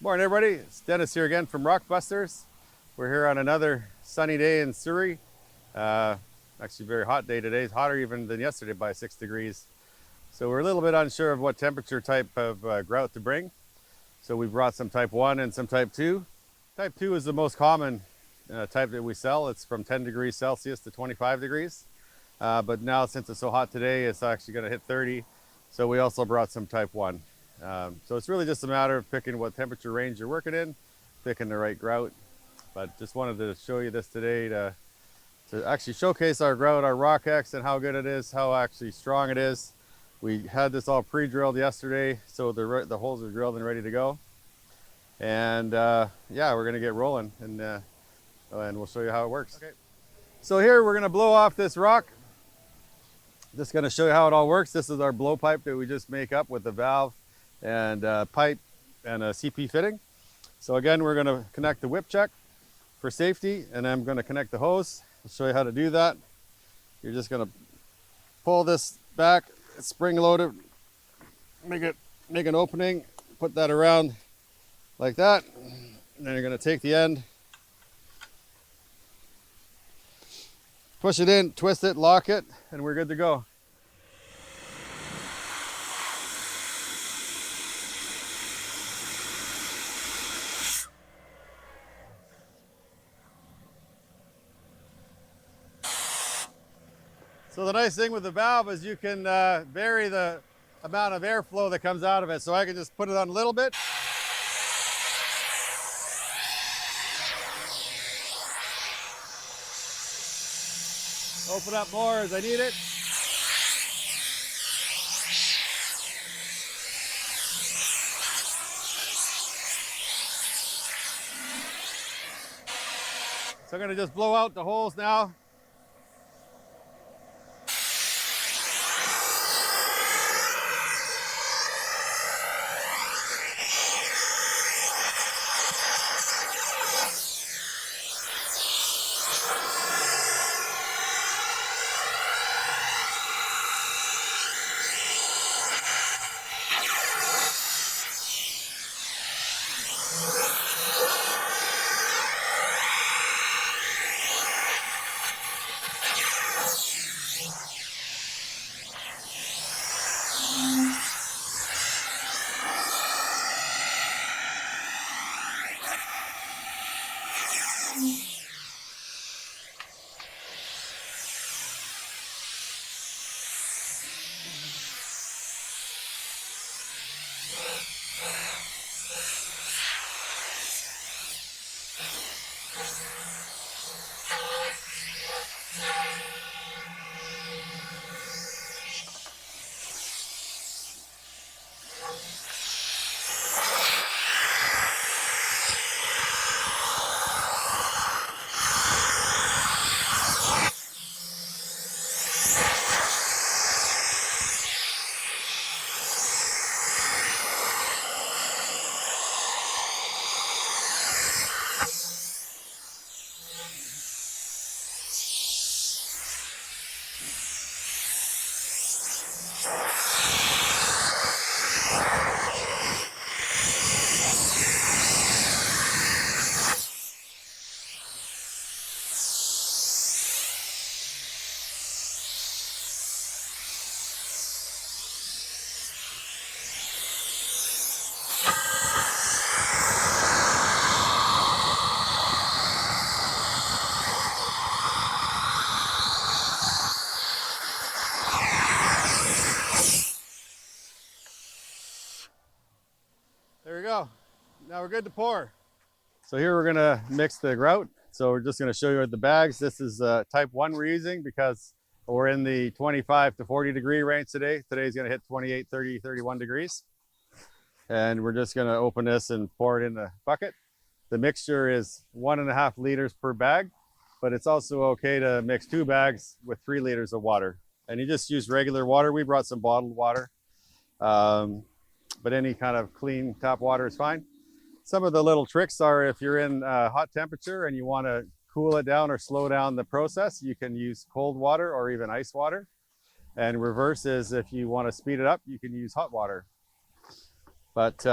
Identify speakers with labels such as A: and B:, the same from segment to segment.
A: Morning everybody, it's Dennis here again from Rockbusters. We're here on another sunny day in Surrey. Actually a very hot day today. It's hotter even than yesterday by 6 degrees. So we're a little bit unsure of what temperature type of grout to bring. So we brought some type 1 and some type 2. Type 2 is the most common type that we sell. It's from 10 degrees Celsius to 25 degrees. But now since it's so hot today, it's actually going to hit 30. So we also brought some type 1. So it's really just a matter of picking what temperature range you're working in, picking the right grout. But just wanted to show you this today to actually showcase our grout, our Rock X, and how good it is, how actually strong it is. We had this all pre-drilled yesterday, so the holes are drilled and ready to go. And yeah, we're gonna get rolling, and we'll show you how it works. Okay. So here we're gonna blow off this rock. Just gonna show you how it all works. This is our blow pipe that we just make up with the valve and pipe and a CP fitting. So again, we're going to connect the whip check for safety, and I'm going to connect the hose. I'll show you how to do that. You're just going to pull this back, spring load it, make an opening, put that around like that, and then you're going to take the end, push it in, twist it, lock it, and we're good to go. So the nice thing with the valve is you can vary the amount of airflow that comes out of it. So I can just put it on a little bit. Open up more as I need it. So I'm going to just blow out the holes now. There we go. Now we're good to pour. So here we're gonna mix the grout. So we're just gonna show you the bags. This is type 1 we're using because we're in the 25 to 40 degree range today. Today's gonna hit 28, 30, 31 degrees. And we're just gonna open this and pour it in the bucket. The mixture is 1.5 liters per bag, but it's also okay to mix 2 bags with 3 liters of water. And you just use regular water. We brought some bottled water. But any kind of clean tap water is fine. Some of the little tricks are if you're in hot temperature and you want to cool it down or slow down the process, you can use cold water or even ice water. And reverse is if you want to speed it up, you can use hot water. But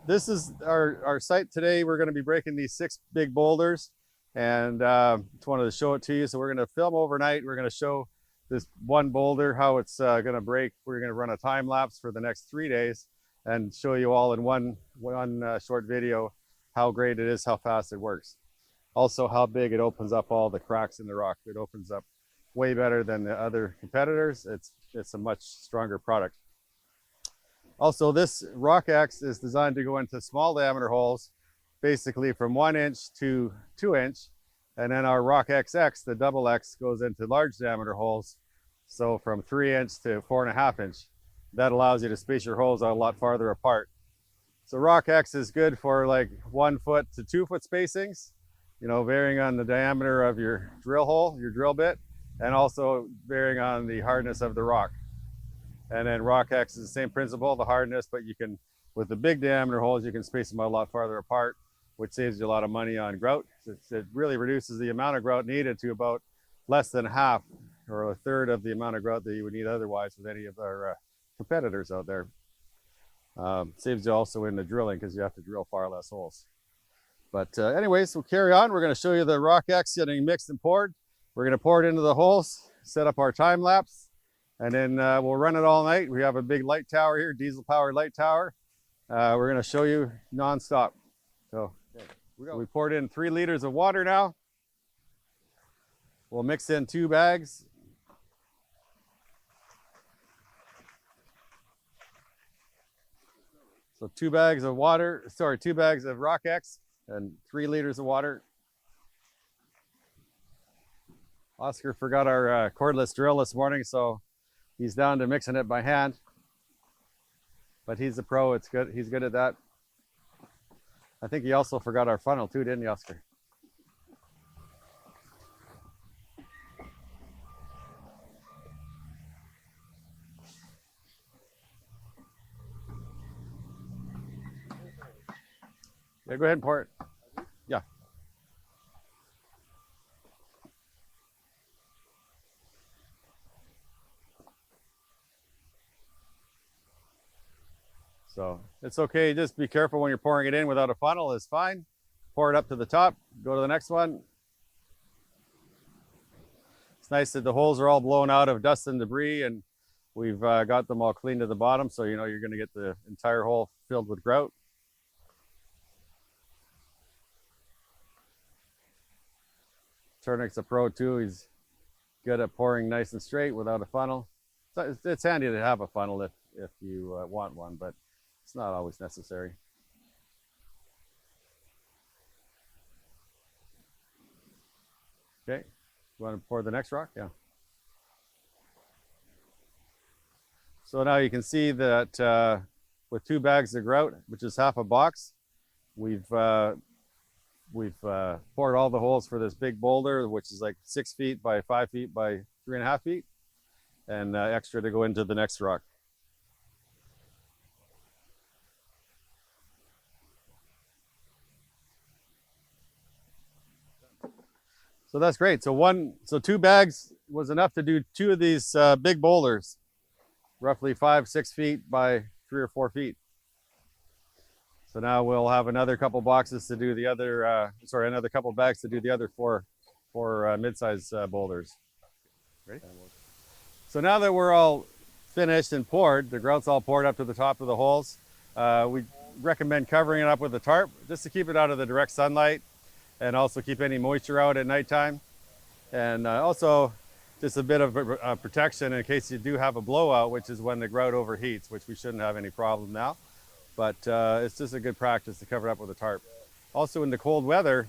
A: this is our site today. We're going to be breaking these 6 big boulders, and just wanted to show it to you. So we're going to film overnight. We're going to show this one boulder, how it's going to break. We're going to run a time lapse for the next 3 days and show you all in one short video how great it is, how fast it works. Also, how big it opens up all the cracks in the rock. It opens up way better than the other competitors. It's a much stronger product. Also, this rock X is designed to go into small diameter holes, basically from 1 inch to 2 inch. And then our rock XX, the double X, goes into large diameter holes. So from 3 inch to 4.5 inch. That allows you to space your holes a lot farther apart. So rock X is good for like 1 foot to 2 foot spacings, you know, varying on the diameter of your drill hole, your drill bit, and also varying on the hardness of the rock. And then rock X is the same principle, the hardness, but you can, with the big diameter holes, you can space them a lot farther apart, which saves you a lot of money on grout. It really reduces the amount of grout needed to about less than half or a third of the amount of grout that you would need otherwise with any of our competitors out there. Saves you also in the drilling because you have to drill far less holes. But anyways, we'll carry on. We're going to show you the rock X getting mixed and poured. We're going to pour it into the holes, set up our time lapse, and then we'll run it all night. We have a big light tower here, diesel powered light tower. We're going to show you nonstop. So we poured in 3 liters of water now. We'll mix in 2 bags. So 2 bags of water, sorry, 2 bags of rock X and 3 liters of water. Oscar forgot our cordless drill this morning, so he's down to mixing it by hand. But he's a pro, it's good. He's good at that. I think he also forgot our funnel too, didn't he, Oscar? Yeah, go ahead and pour it. Yeah. So it's okay, just be careful when you're pouring it in without a funnel is fine. Pour it up to the top, go to the next one. It's nice that the holes are all blown out of dust and debris, and we've got them all clean to the bottom, so you know you're gonna get the entire hole filled with grout. Turnick's a pro too, he's good at pouring nice and straight without a funnel. So it's handy to have a funnel if you want one, but it's not always necessary. Okay, you want to pour the next rock? Yeah. So now you can see that with 2 bags of grout, which is half a box, we've poured all the holes for this big boulder, which is like 6 feet by 5 feet by 3.5 feet, and extra to go into the next rock. So that's great. So 2 bags was enough to do 2 of these big boulders, roughly 5-6 feet by 3 or 4 feet. So now we'll have another couple boxes to do the other, another couple bags to do the other four mid-size boulders. Ready? So now that we're all finished and poured, the grout's all poured up to the top of the holes, we recommend covering it up with a tarp just to keep it out of the direct sunlight and also keep any moisture out at nighttime. And also just a bit of protection in case you do have a blowout, which is when the grout overheats, which we shouldn't have any problem now. But it's just a good practice to cover it up with a tarp. Also in the cold weather,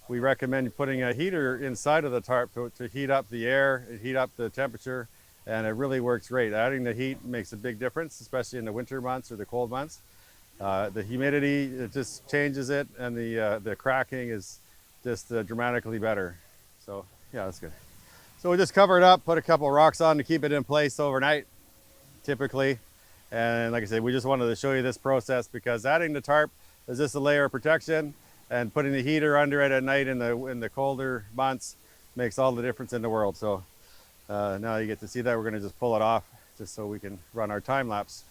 A: we recommend putting a heater inside of the tarp to heat up the air, heat up the temperature, and it really works great. Adding the heat makes a big difference, especially in the winter months or the cold months. The humidity, it just changes it, and the cracking is just dramatically better. So yeah, that's good. So we just cover it up, put a couple of rocks on to keep it in place overnight, typically. And like I said, we just wanted to show you this process because adding the tarp is just a layer of protection, and putting the heater under it at night in the colder months makes all the difference in the world. So now you get to see that. We're going to just pull it off just so we can run our time lapse.